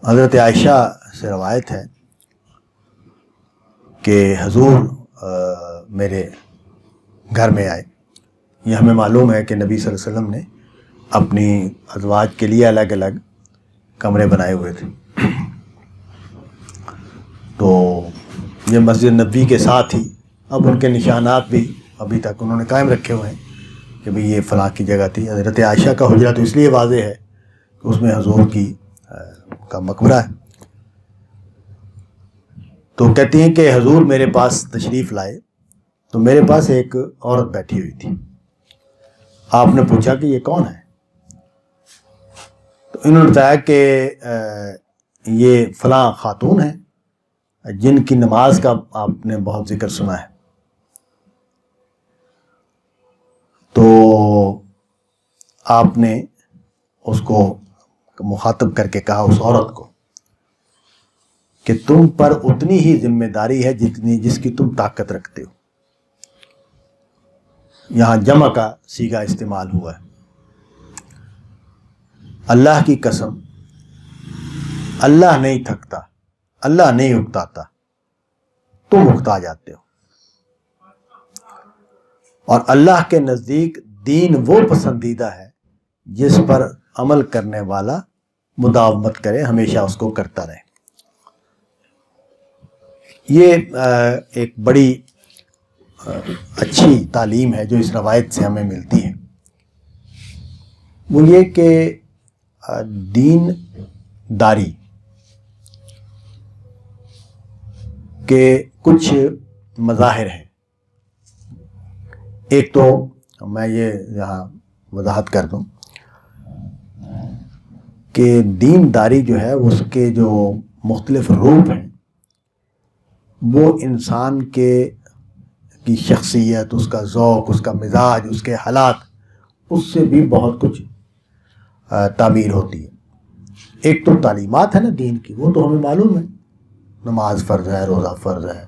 حضرت عائشہ سے روایت ہے کہ حضور میرے گھر میں آئے. یہ ہمیں معلوم ہے کہ نبی صلی اللہ علیہ وسلم نے اپنی ازواج کے لیے الگ الگ کمرے بنائے ہوئے تھے. تو یہ مسجد نبوی کے ساتھ ہی اب ان کے نشانات بھی ابھی تک انہوں نے قائم رکھے ہوئے ہیں کہ بھئی یہ فلاں کی جگہ تھی. حضرت عائشہ کا حجرہ تو اس لیے واضح ہے کہ اس میں حضور کا مقبرہ ہے. تو کہتی ہیں کہ حضور میرے پاس تشریف لائے تو میرے پاس ایک عورت بیٹھی ہوئی تھی. آپ نے پوچھا کہ یہ کون ہے؟ تو انہوں نے بتایا کہ یہ فلاں خاتون ہے جن کی نماز کا آپ نے بہت ذکر سنا ہے. تو آپ نے اس کو مخاطب کر کے کہا اس عورت کو کہ تم پر اتنی ہی ذمہ داری ہے جس کی تم طاقت رکھتے ہو. یہاں جمع کا صیغہ استعمال ہوا ہے. اللہ کی قسم اللہ نہیں تھکتا، اللہ نہیں اکتاتا، تم اکتا جاتے ہو. اور اللہ کے نزدیک دین وہ پسندیدہ ہے جس پر عمل کرنے والا مداومت کرے، ہمیشہ اس کو کرتا رہے. یہ ایک بڑی اچھی تعلیم ہے جو اس روایت سے ہمیں ملتی ہے. وہ یہ کہ دین داری کے کچھ مظاہر ہیں. ایک تو میں یہ یہاں وضاحت کر دوں کہ دین داری جو ہے اس کے جو مختلف روپ ہیں وہ انسان کی شخصیت، اس کا ذوق، اس کا مزاج، اس کے حالات، اس سے بھی بہت کچھ تعبیر ہوتی ہے. ایک تو تعلیمات ہے نا دین کی، وہ تو ہمیں معلوم ہے. نماز فرض ہے، روزہ فرض ہے،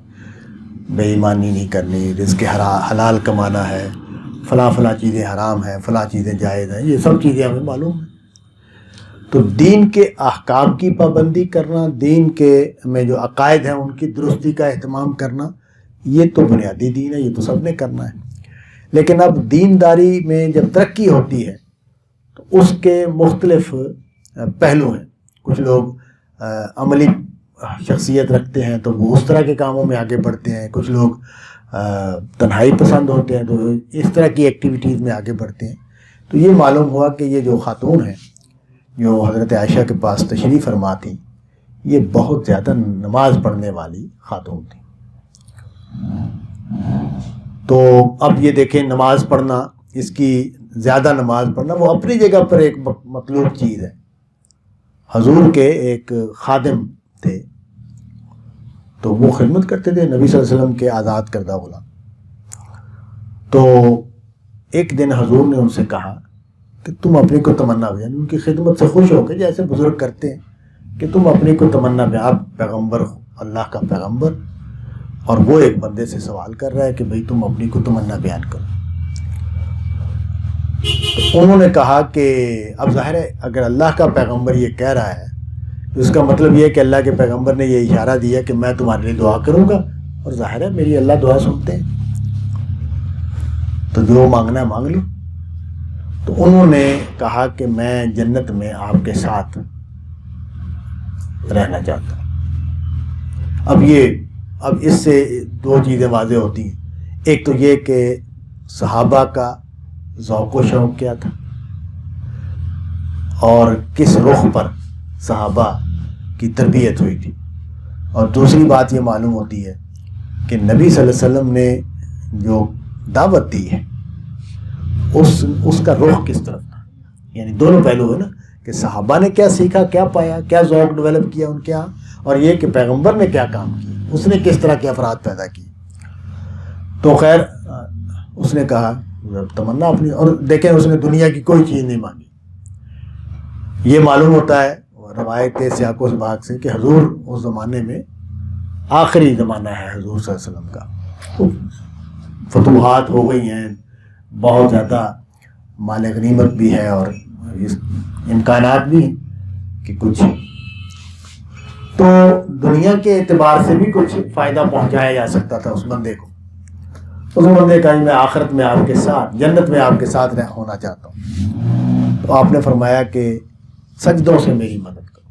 بے ایمانی نہیں کرنی، رزق حلال کمانا ہے، فلاں فلاں چیزیں حرام ہیں، فلاں چیزیں جائز ہیں، یہ سب چیزیں ہمیں معلوم ہیں. تو دین کے احکام کی پابندی کرنا، دین کے میں جو عقائد ہیں ان کی درستی کا اہتمام کرنا، یہ تو بنیادی دین ہے، یہ تو سب نے کرنا ہے. لیکن اب دینداری میں جب ترقی ہوتی ہے تو اس کے مختلف پہلو ہیں. کچھ لوگ عملی شخصیت رکھتے ہیں تو وہ اس طرح کے کاموں میں آگے بڑھتے ہیں. کچھ لوگ تنہائی پسند ہوتے ہیں تو اس طرح کی ایکٹیویٹیز میں آگے بڑھتے ہیں. تو یہ معلوم ہوا کہ یہ جو خاتون ہیں جو حضرت عائشہ کے پاس تشریف فرما تھیں، یہ بہت زیادہ نماز پڑھنے والی خاتون تھیں. تو اب یہ دیکھیں نماز پڑھنا، اس کی زیادہ نماز پڑھنا وہ اپنی جگہ پر ایک مطلوب چیز ہے. حضور کے ایک خادم تھے تو وہ خدمت کرتے تھے نبی صلی اللہ علیہ وسلم کے آزاد کردہ غلام. تو ایک دن حضور نے ان سے کہا کہ تم اپنی کو تمنا بیان، ان کی خدمت سے خوش ہو کے جیسے بزرگ کرتے ہیں کہ تم اپنی کو تمنا بیان. آپ پیغمبر، اللہ کا پیغمبر، اور وہ ایک بندے سے سوال کر رہا ہے کہ بھئی تم اپنی کو تمنا بیان کرو. تو انہوں نے کہا کہ اب ظاہر ہے اگر اللہ کا پیغمبر یہ کہہ رہا ہے تو اس کا مطلب یہ ہے کہ اللہ کے پیغمبر نے یہ اشارہ دیا کہ میں تمہارے لیے دعا کروں گا، اور ظاہر ہے میری اللہ دعا سنتے ہیں، تو جو مانگنا ہے مانگ لو. تو انہوں نے کہا کہ میں جنت میں آپ کے ساتھ رہنا چاہتا ہوں. اب اس سے دو چیزیں واضح ہوتی ہیں. ایک تو یہ کہ صحابہ کا ذوق و شوق کیا تھا اور کس رخ پر صحابہ کی تربیت ہوئی تھی. اور دوسری بات یہ معلوم ہوتی ہے کہ نبی صلی اللہ علیہ وسلم نے جو دعوت دی ہے اس کا رخ کس طرف تھا. یعنی دونوں پہلو ہے نا کہ صحابہ نے کیا سیکھا، کیا پایا، کیا ذوق ڈیولپ کیا ان کے یہاں، اور یہ کہ پیغمبر نے کیا کام کیا، اس نے کس طرح کے افراد پیدا کیے. تو خیر اس نے کہا تمنا اپنی، اور دیکھیں اس نے دنیا کی کوئی چیز نہیں مانگی. یہ معلوم ہوتا ہے روایت سیاق و سباق سے کہ حضور اس زمانے میں آخری زمانہ ہے حضور صلی اللہ علیہ وسلم کا. تو فتوحات ہو گئی ہیں، بہت زیادہ مال غنیمت بھی ہے اور امکانات بھی ہیں کہ کچھ تو دنیا کے اعتبار سے بھی کچھ فائدہ پہنچایا جا سکتا تھا اس بندے کو. اس بندے کا میں آخرت میں آپ کے ساتھ، جنت میں آپ کے ساتھ ہونا چاہتا ہوں. تو آپ نے فرمایا کہ سجدوں سے میری مدد کرو،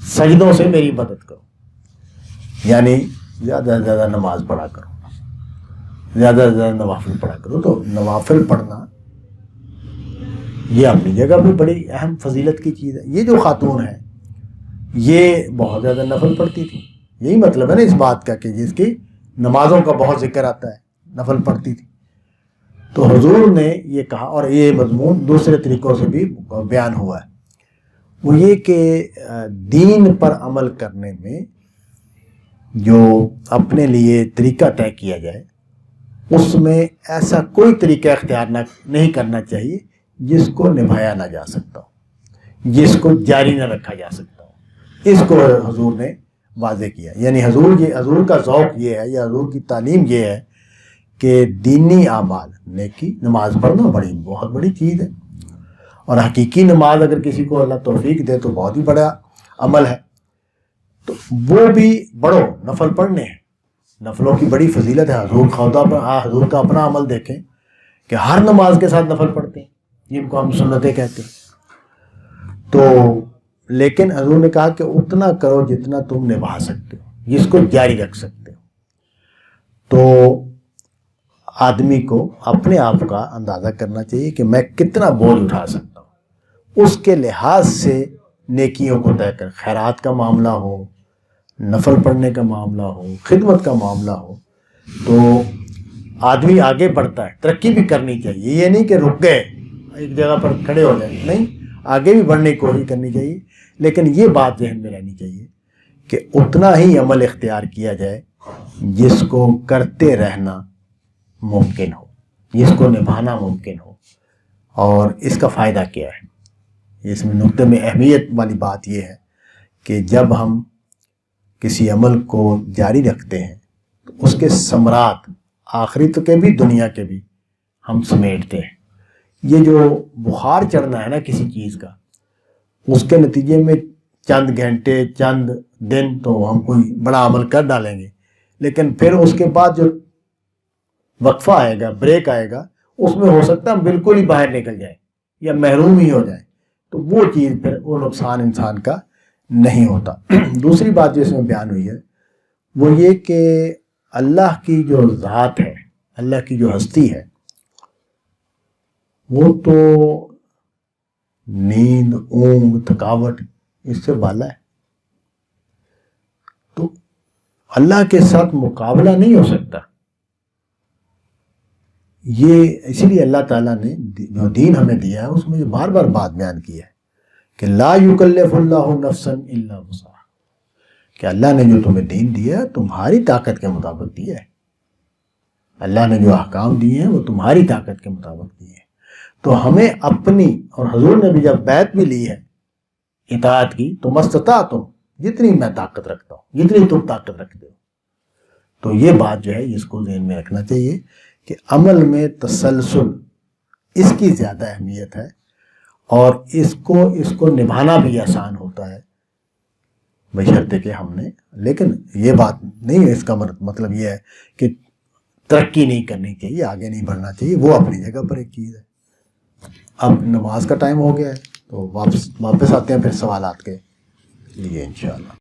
سجدوں سے میری مدد کرو، یعنی زیادہ سے زیادہ نماز پڑھا کرو، زیادہ سے زیادہ نوافل پڑھا کرو. تو نوافل پڑھنا یہ اپنی جگہ پہ بڑی اہم فضیلت کی چیز ہے. یہ جو خاتون ہے یہ بہت زیادہ نفل پڑھتی تھی. یہی مطلب ہے نا اس بات کا کہ جس کی نمازوں کا بہت ذکر آتا ہے، نفل پڑھتی تھی. تو حضور نے یہ کہا، اور یہ مضمون دوسرے طریقوں سے بھی بیان ہوا ہے، وہ یہ کہ دین پر عمل کرنے میں جو اپنے لیے طریقہ طے کیا جائے اس میں ایسا کوئی طریقہ اختیار نہیں کرنا چاہیے جس کو نبھایا نہ جا سکتا ہو، جس کو جاری نہ رکھا جا سکتا ہو. اس کو حضور نے واضح کیا. یعنی حضور کا ذوق یہ ہے یا حضور کی تعلیم یہ ہے کہ دینی اعمال، نیکی، نماز پڑھنا بہت بڑی چیز ہے، اور حقیقی نماز اگر کسی کو اللہ توفیق دے تو بہت ہی بڑا عمل ہے. تو وہ بھی بڑھو، نفل پڑھنے ہیں، نفلوں کی بڑی فضیلت ہے. حضور کا اپنا عمل دیکھیں کہ ہر نماز کے ساتھ نفل پڑھتے ہیں جن کو ہم سنتیں کہتے ہیں. تو لیکن حضور نے کہا کہ اتنا کرو جتنا تم نبھا سکتے ہو، جس کو جاری رکھ سکتے ہو. تو آدمی کو اپنے آپ کا اندازہ کرنا چاہیے کہ میں کتنا بوجھ اٹھا سکتا ہوں، اس کے لحاظ سے نیکیوں کو طے کر. خیرات کا معاملہ ہو، نفل پڑھنے کا معاملہ ہو، خدمت کا معاملہ ہو، تو آدمی آگے بڑھتا ہے. ترقی بھی کرنی چاہیے، یہ نہیں کہ رک گئے ایک جگہ پر کھڑے ہو جائیں، نہیں، آگے بھی بڑھنے کی کوشش کرنی چاہیے. لیکن یہ بات ذہن میں رہنی چاہیے کہ اتنا ہی عمل اختیار کیا جائے جس کو کرتے رہنا ممکن ہو، جس کو نبھانا ممکن ہو. اور اس کا فائدہ کیا ہے؟ اس میں نقطے میں اہمیت والی بات یہ ہے کہ جب ہم کسی عمل کو جاری رکھتے ہیں تو اس کے ثمرات آخرت کے بھی دنیا کے بھی ہم سمیٹتے ہیں. یہ جو بخار چڑھنا ہے نا کسی چیز کا، اس کے نتیجے میں چند گھنٹے، چند دن تو ہم کوئی بڑا عمل کر ڈالیں گے، لیکن پھر اس کے بعد جو وقفہ آئے گا، بریک آئے گا، اس میں ہو سکتا ہے ہم بالکل ہی باہر نکل جائیں یا محروم ہی ہو جائیں. تو وہ چیز پھر وہ نقصان انسان کا نہیں ہوتا. دوسری بات جو اس میں بیان ہوئی ہے وہ یہ کہ اللہ کی جو ذات ہے، اللہ کی جو ہستی ہے، وہ تو نیند، اونگ، تھکاوٹ اس سے بالا ہے. تو اللہ کے ساتھ مقابلہ نہیں ہو سکتا. یہ اسی لیے اللہ تعالیٰ نے جو دین ہمیں دیا ہے اس میں بار بار بات بیان کی ہے کہ لا یکلف اللہ نفسا الا وسعہا، کہ اللہ نے جو تمہیں دین دیا ہے تمہاری طاقت کے مطابق دیا ہے. اللہ نے جو احکام دیے ہیں وہ تمہاری طاقت کے مطابق دیے ہیں. تو ہمیں اپنی، اور حضور نے بھی جب بیعت بھی لی ہے اطاعت کی، تو مستطاعتم، جتنی میں طاقت رکھتا ہوں، جتنی تم طاقت رکھتے ہو. تو یہ بات جو ہے اس کو ذہن میں رکھنا چاہیے کہ عمل میں تسلسل، اس کی زیادہ اہمیت ہے، اور اس کو نبھانا بھی آسان ہوتا ہے بشرطے کہ ہم نے. لیکن یہ بات نہیں ہے، اس کا مطلب یہ ہے کہ ترقی نہیں کرنی چاہیے، آگے نہیں بڑھنا چاہیے، وہ اپنی جگہ پر ایک چیز ہے. اب نماز کا ٹائم ہو گیا ہے تو واپس آتے ہیں پھر سوالات کے لیے انشاءاللہ.